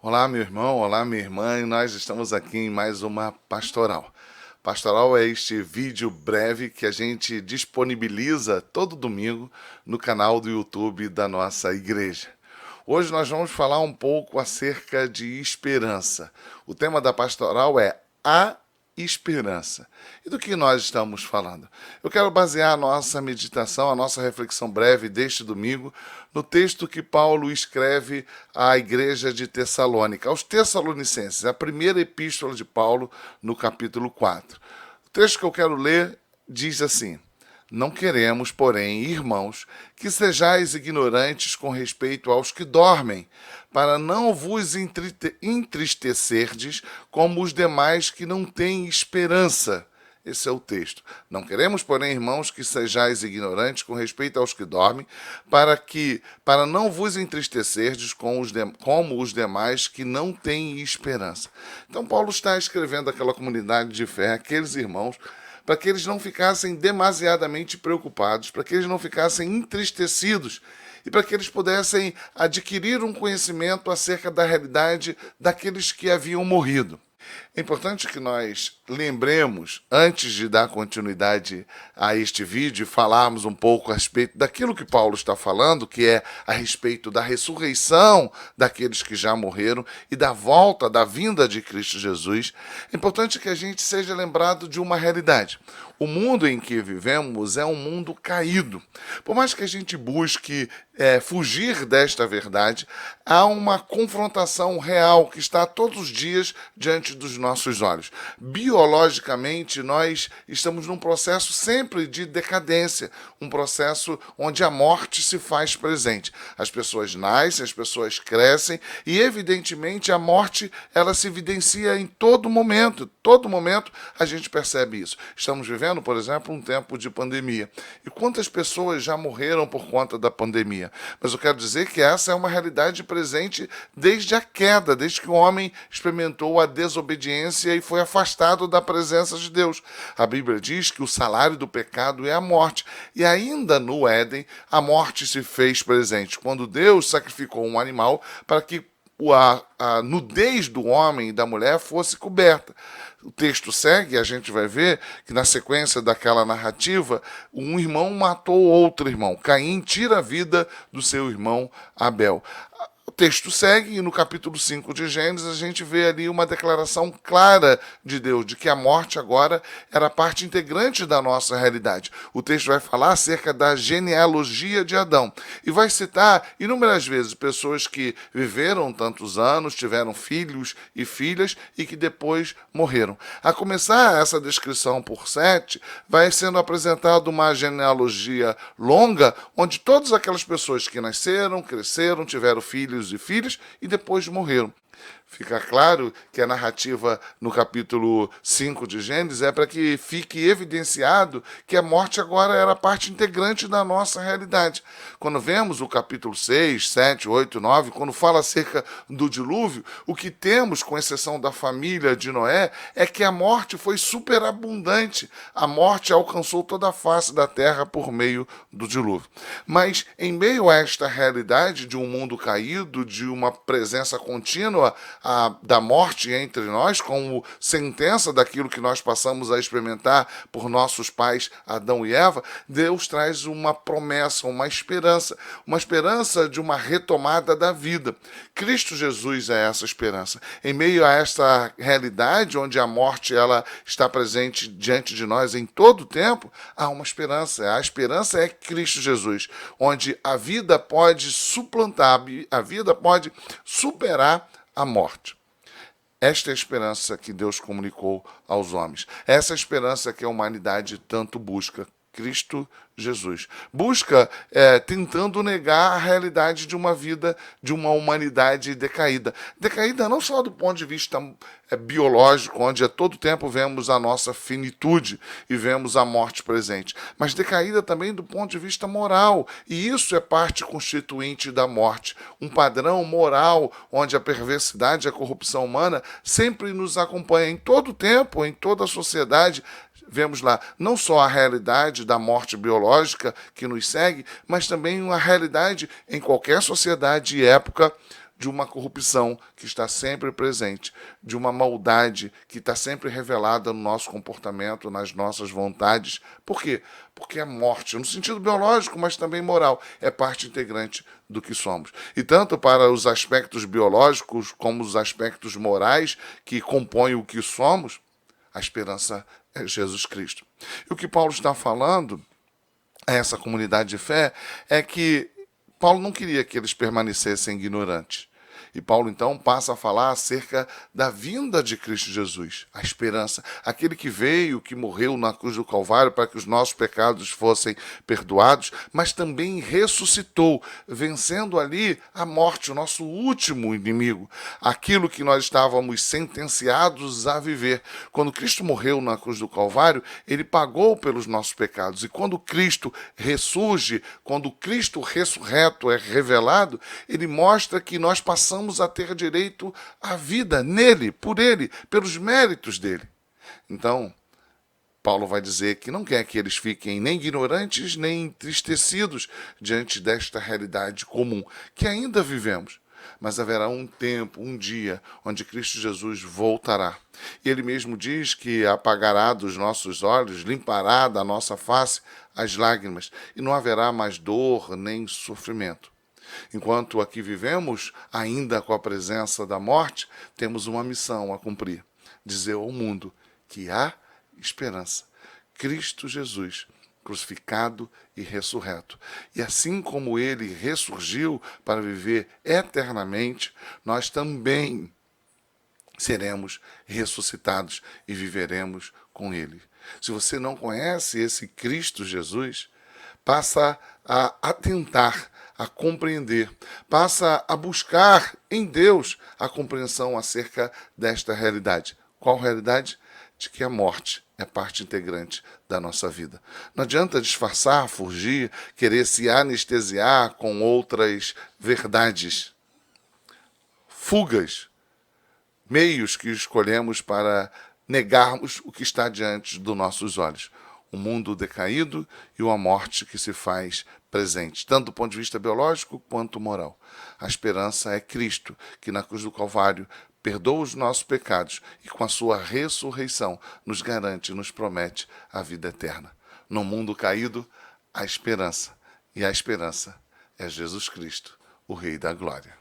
Olá, meu irmão, olá, minha irmã, e nós estamos aqui em mais uma pastoral. Pastoral é este vídeo breve que a gente disponibiliza todo domingo no canal do YouTube da nossa igreja. Hoje nós vamos falar um pouco acerca de esperança. O tema da pastoral é a esperança. E do que nós estamos falando? Eu quero basear a nossa meditação, a nossa reflexão breve deste domingo, no texto que Paulo escreve à igreja de Tessalônica, aos Tessalonicenses, a primeira epístola de Paulo, no capítulo 4. O texto que eu quero ler diz assim: Não queremos, porém, irmãos, que sejais ignorantes com respeito aos que dormem, para não vos entristecerdes como os demais que não têm esperança. Esse é o texto. Não queremos, porém, irmãos, que sejais ignorantes com respeito aos que dormem, para não vos entristecerdes como os demais que não têm esperança. Então, Paulo está escrevendo àquela comunidade de fé, aqueles irmãos, para que eles não ficassem demasiadamente preocupados, para que eles não ficassem entristecidos e para que eles pudessem adquirir um conhecimento acerca da realidade daqueles que haviam morrido. É importante que nós lembremos, antes de dar continuidade a este vídeo, falarmos um pouco a respeito daquilo que Paulo está falando, que é a respeito da ressurreição daqueles que já morreram e da volta, da vinda de Cristo Jesus. É importante que a gente seja lembrado de uma realidade. O mundo em que vivemos é um mundo caído. Por mais que a gente busque fugir desta verdade, há uma confrontação real que está todos os dias diante dos nossos olhos. Biologicamente, nós estamos num processo sempre de decadência, um processo onde a morte se faz presente. As pessoas nascem, as pessoas crescem e, evidentemente, a morte ela se evidencia em todo momento. Todo momento a gente percebe isso. Estamos vivendo, por exemplo, um tempo de pandemia. E quantas pessoas já morreram por conta da pandemia? Mas eu quero dizer que essa é uma realidade presente desde a queda, desde que o homem experimentou a desobediência e foi afastado da presença de Deus. A Bíblia diz que o salário do pecado é a morte. E ainda no Éden, a morte se fez presente, quando Deus sacrificou um animal para que a nudez do homem e da mulher fosse coberta. O texto segue, a gente vai ver que na sequência daquela narrativa, um irmão matou outro irmão. Caim tira a vida do seu irmão Abel. O texto segue e no capítulo 5 de Gênesis a gente vê ali uma declaração clara de Deus, de que a morte agora era parte integrante da nossa realidade. O texto vai falar acerca da genealogia de Adão e vai citar inúmeras vezes pessoas que viveram tantos anos, tiveram filhos e filhas e que depois morreram. A começar essa descrição por Sete, vai sendo apresentada uma genealogia longa, onde todas aquelas pessoas que nasceram, cresceram, tiveram filhos e filhas e depois morreram. Fica claro que a narrativa no capítulo 5 de Gênesis é para que fique evidenciado que a morte agora era parte integrante da nossa realidade. Quando vemos o capítulo 6, 7, 8, 9, quando fala acerca do dilúvio, o que temos, com exceção da família de Noé, é que a morte foi superabundante. A morte alcançou toda a face da terra por meio do dilúvio. Mas em meio a esta realidade de um mundo caído, de uma presença contínua da morte entre nós, como sentença daquilo que nós passamos a experimentar por nossos pais Adão e Eva, Deus traz uma promessa, uma esperança de uma retomada da vida. Cristo Jesus é essa esperança. Em meio a esta realidade onde a morte ela está presente diante de nós em todo o tempo, há uma esperança. A esperança é Cristo Jesus, onde a vida pode suplantar, a vida pode superar a morte. Esta é a esperança que Deus comunicou aos homens. Essa é a esperança que a humanidade tanto busca. Cristo Jesus. Busca tentando negar a realidade de uma vida, de uma humanidade decaída. Decaída não só do ponto de vista biológico, onde a todo tempo vemos a nossa finitude e vemos a morte presente, mas decaída também do ponto de vista moral. E isso é parte constituinte da morte. Um padrão moral onde a perversidade e a corrupção humana sempre nos acompanha em todo tempo, em toda a sociedade. Vemos lá não só a realidade da morte biológica que nos segue, mas também uma realidade em qualquer sociedade e época de uma corrupção que está sempre presente, de uma maldade que está sempre revelada no nosso comportamento, nas nossas vontades. Por quê? Porque a morte, no sentido biológico, mas também moral, é parte integrante do que somos. E tanto para os aspectos biológicos como os aspectos morais que compõem o que somos, a esperança é Jesus Cristo. E o que Paulo está falando a essa comunidade de fé é que Paulo não queria que eles permanecessem ignorantes. E Paulo, então, passa a falar acerca da vinda de Cristo Jesus, a esperança. Aquele que veio, que morreu na cruz do Calvário para que os nossos pecados fossem perdoados, mas também ressuscitou, vencendo ali a morte, o nosso último inimigo. Aquilo que nós estávamos sentenciados a viver. Quando Cristo morreu na cruz do Calvário, ele pagou pelos nossos pecados. E quando Cristo ressurge, quando Cristo ressurreto é revelado, ele mostra que nós passamos a ter direito à vida nele, por ele, pelos méritos dele. Então, Paulo vai dizer que não quer que eles fiquem nem ignorantes, nem entristecidos diante desta realidade comum que ainda vivemos. Mas haverá um tempo, um dia, onde Cristo Jesus voltará. E ele mesmo diz que apagará dos nossos olhos, limpará da nossa face as lágrimas, e não haverá mais dor nem sofrimento. Enquanto aqui vivemos, ainda com a presença da morte, temos uma missão a cumprir. Dizer ao mundo que há esperança. Cristo Jesus, crucificado e ressurreto. E assim como ele ressurgiu para viver eternamente, nós também seremos ressuscitados e viveremos com ele. Se você não conhece esse Cristo Jesus, passa a atentar, a compreender, passa a buscar em Deus a compreensão acerca desta realidade. Qual realidade? De que a morte é parte integrante da nossa vida. Não adianta disfarçar, fugir, querer se anestesiar com outras verdades. Fugas, meios que escolhemos para negarmos o que está diante dos nossos olhos. O mundo decaído e uma morte que se faz presente, tanto do ponto de vista biológico quanto moral. A esperança é Cristo, que na cruz do Calvário perdoa os nossos pecados e com a sua ressurreição nos garante, nos promete a vida eterna. No mundo caído, a esperança. E a esperança é Jesus Cristo, o Rei da Glória.